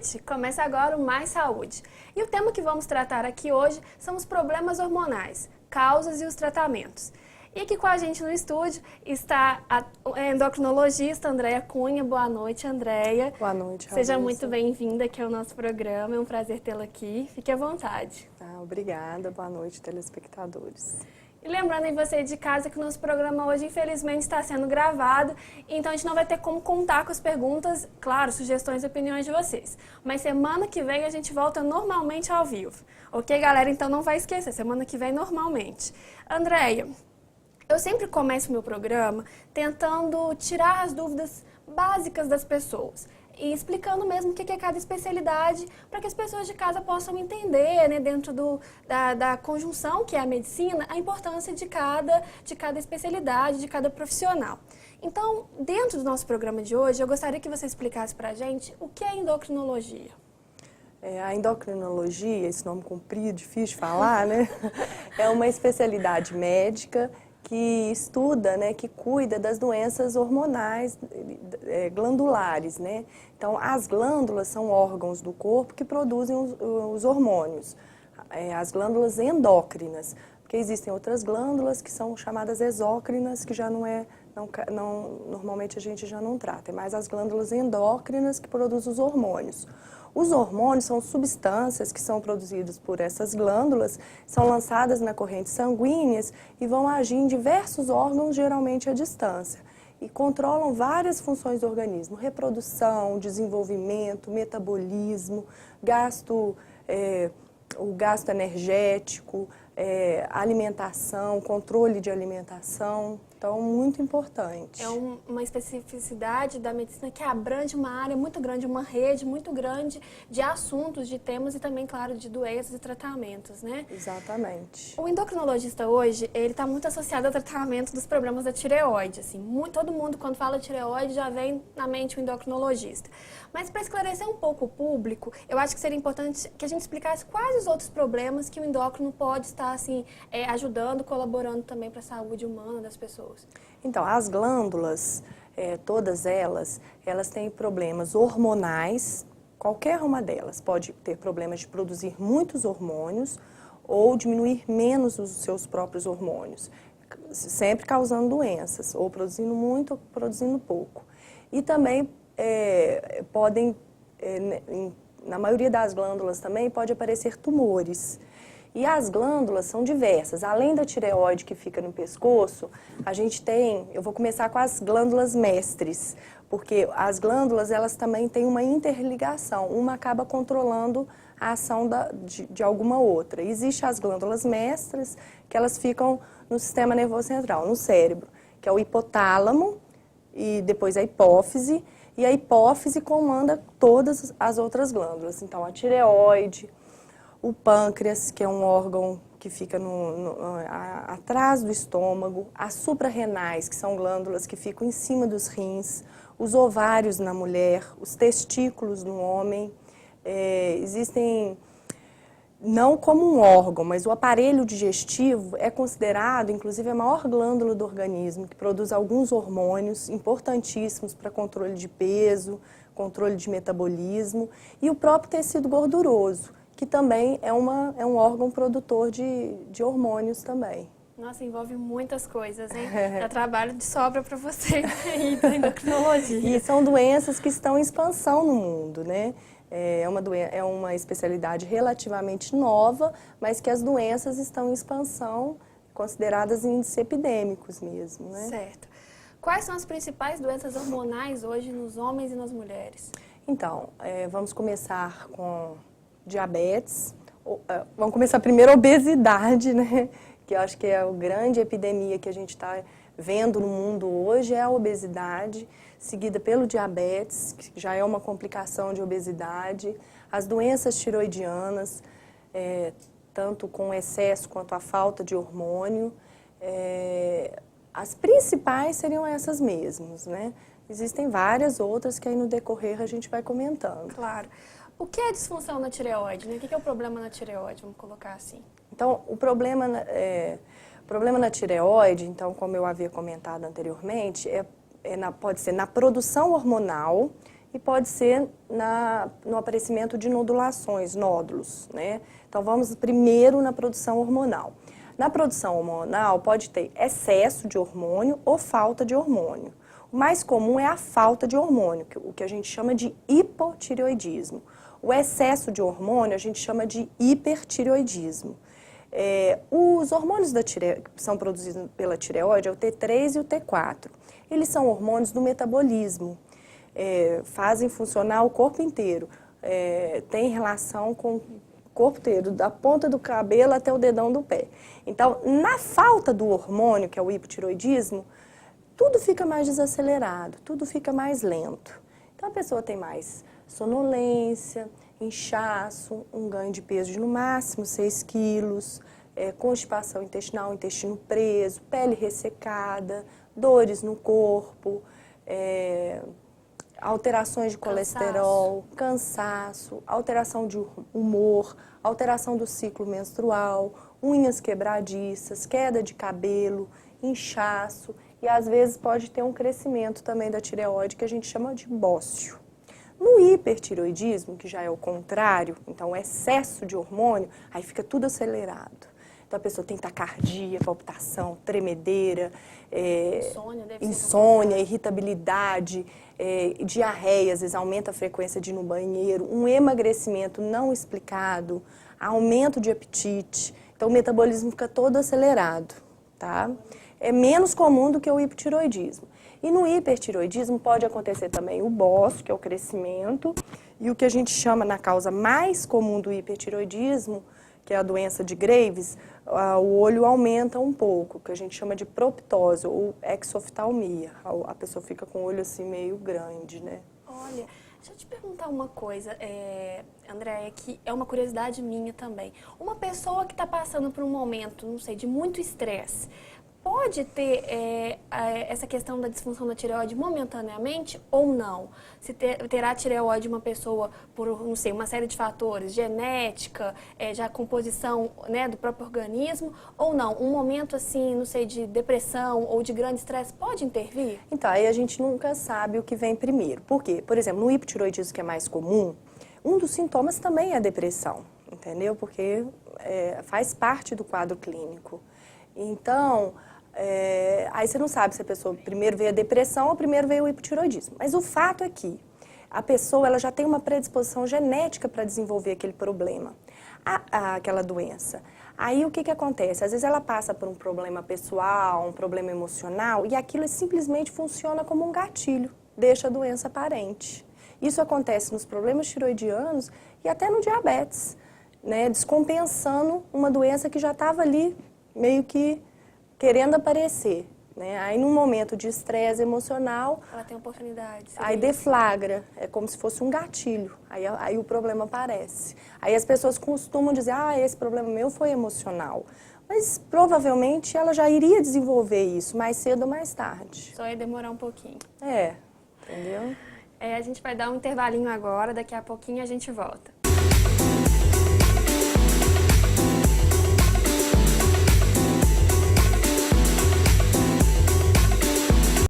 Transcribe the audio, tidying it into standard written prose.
noite! Começa agora o Mais Saúde. E o tema que vamos tratar aqui hoje são os problemas hormonais, causas e os tratamentos. E aqui com a gente no estúdio está a endocrinologista Andréia Cunha. Boa noite, Andréia. Boa noite, Raíssa. Seja muito bem-vinda aqui ao nosso programa, é um prazer tê-la aqui. Fique à vontade. Obrigada, boa noite, telespectadores. E lembrando em você de casa que o nosso programa hoje, infelizmente, está sendo gravado, então a gente não vai ter como contar com as perguntas, claro, sugestões e opiniões de vocês. Mas semana que vem a gente volta normalmente ao vivo. Ok, galera? Então não vai esquecer, semana que vem normalmente. Andréia, eu sempre começo meu programa tentando tirar as dúvidas básicas das pessoas e explicando mesmo o que é cada especialidade para que as pessoas de casa possam entender, né, dentro da conjunção que é a medicina, a importância de cada especialidade, de cada profissional. Então, dentro do nosso programa de hoje, eu gostaria que você explicasse para a gente o que é endocrinologia. A endocrinologia, esse nome comprido, difícil de falar, né? É uma especialidade médica que estuda, né, que cuida das doenças hormonais glandulares, né? Então, as glândulas são órgãos do corpo que produzem os hormônios, as glândulas endócrinas, porque existem outras glândulas que são chamadas exócrinas, que já normalmente a gente já não trata, é mais as glândulas endócrinas que produzem os hormônios. Os hormônios são substâncias que são produzidas por essas glândulas, são lançadas na corrente sanguínea e vão agir em diversos órgãos, geralmente à distância, e controlam várias funções do organismo: reprodução, desenvolvimento, metabolismo, o gasto energético, alimentação, controle de alimentação. Então, muito importante. É uma especificidade da medicina que abrange uma área muito grande, uma rede muito grande de assuntos, de temas e também, claro, de doenças e tratamentos, né? Exatamente. O endocrinologista hoje, ele está muito associado ao tratamento dos problemas da tireoide, assim. Todo mundo, quando fala tireoide, já vem na mente o endocrinologista. Mas para esclarecer um pouco o público, eu acho que seria importante que a gente explicasse quais os outros problemas que o endócrino pode estar, assim, ajudando, colaborando também para a saúde humana das pessoas. Então, as glândulas, todas elas têm problemas hormonais, qualquer uma delas pode ter problemas de produzir muitos hormônios ou diminuir menos os seus próprios hormônios, sempre causando doenças, ou produzindo muito ou produzindo pouco. E também na maioria das glândulas também pode aparecer tumores. E as glândulas são diversas. Além da tireoide que fica no pescoço, a gente eu vou começar com as glândulas mestres, porque as glândulas, elas também têm uma interligação, uma acaba controlando a ação de alguma outra. Existem as glândulas mestras, que elas ficam no sistema nervoso central, no cérebro, que é o hipotálamo e depois a hipófise, e a hipófise comanda todas as outras glândulas. Então, a tireoide, o pâncreas, que é um órgão que fica atrás do estômago, as suprarrenais, que são glândulas que ficam em cima dos rins, os ovários na mulher, os testículos no homem. Existem, não como um órgão, mas o aparelho digestivo é considerado, inclusive, a maior glândula do organismo, que produz alguns hormônios importantíssimos para controle de peso, controle de metabolismo, e o próprio tecido gorduroso, que também é um órgão produtor de hormônios também. Nossa, envolve muitas coisas, hein? Dá trabalho de sobra para você aí da endocrinologia. E são doenças que estão em expansão no mundo, né? É uma especialidade relativamente nova, mas que as doenças estão em expansão, consideradas índices epidêmicos mesmo, né? Certo. Quais são as principais doenças hormonais hoje nos homens e nas mulheres? Então, vamos começar com diabetes. Vamos começar primeiro a obesidade, né? Que eu acho que é a grande epidemia que a gente está vendo no mundo hoje, é a obesidade, seguida pelo diabetes, que já é uma complicação de obesidade, as doenças tiroidianas, tanto com excesso quanto a falta de hormônio. As principais seriam essas mesmas, né? Existem várias outras que aí no decorrer a gente vai comentando. Claro. O que é disfunção na tireoide, né? O que é o problema na tireoide, vamos colocar assim? Então, o problema na tireoide, então, como eu havia comentado anteriormente, pode ser na produção hormonal, e pode ser no aparecimento de nodulações, nódulos, né? Então vamos primeiro na produção hormonal. Na produção hormonal pode ter excesso de hormônio ou falta de hormônio. O mais comum é a falta de hormônio, o que a gente chama de hipotireoidismo. O excesso de hormônio a gente chama de hipertireoidismo. Os hormônios que são produzidos pela tireoide é o T3 e o T4. Eles são hormônios do metabolismo, fazem funcionar o corpo inteiro, tem relação com o corpo inteiro, da ponta do cabelo até o dedão do pé. Então, na falta do hormônio, que é o hipotireoidismo, tudo fica mais desacelerado, tudo fica mais lento. Então, a pessoa tem mais sonolência, inchaço, um ganho de peso de no máximo 6 quilos, constipação intestinal, intestino preso, pele ressecada, dores no corpo, alterações de colesterol, cansaço, alteração de humor, alteração do ciclo menstrual, unhas quebradiças, queda de cabelo, inchaço e às vezes pode ter um crescimento também da tireoide que a gente chama de bócio. No hipertireoidismo, que já é o contrário, então o excesso de hormônio, aí fica tudo acelerado. Então a pessoa tem taquicardia, palpitação, tremedeira, insônia, irritabilidade, diarreia, às vezes aumenta a frequência de ir no banheiro, um emagrecimento não explicado, aumento de apetite, então o metabolismo fica todo acelerado, tá? É menos comum do que o hipotireoidismo. E no hipertireoidismo pode acontecer também o bócio, que é o crescimento, e o que a gente chama na causa mais comum do hipertireoidismo, que é a doença de Graves, o olho aumenta um pouco, que a gente chama de proptose ou exoftalmia. A pessoa fica com o olho assim meio grande, né? Olha, deixa eu te perguntar uma coisa, Andréia, que é uma curiosidade minha também. Uma pessoa que está passando por um momento, não sei, de muito estresse, pode ter essa questão da disfunção da tireoide momentaneamente ou não? Se terá tireoide uma pessoa por, não sei, uma série de fatores, genética, já composição, né, do próprio organismo, ou não? Um momento assim, não sei, de depressão ou de grande estresse pode intervir? Então, aí a gente nunca sabe o que vem primeiro. Por quê? Por exemplo, no hipotireoidismo, que é mais comum, um dos sintomas também é a depressão, entendeu? Porque faz parte do quadro clínico. Então, aí você não sabe se a pessoa primeiro veio a depressão ou primeiro veio o hipotireoidismo. Mas o fato é que a pessoa ela já tem uma predisposição genética para desenvolver aquele problema, aquela doença. Aí o que acontece? Às vezes ela passa por um problema pessoal, um problema emocional, e aquilo simplesmente funciona como um gatilho, deixa a doença aparente. Isso acontece nos problemas tiroidianos e até no diabetes, né? Descompensando uma doença que já estava ali meio que querendo aparecer, né? Aí num momento de estresse emocional, ela tem oportunidade. Aí deflagra, é como se fosse um gatilho, aí o problema aparece. Aí as pessoas costumam dizer, esse problema meu foi emocional. Mas provavelmente ela já iria desenvolver isso mais cedo ou mais tarde. Só ia demorar um pouquinho. Entendeu? A gente vai dar um intervalinho agora, daqui a pouquinho a gente volta.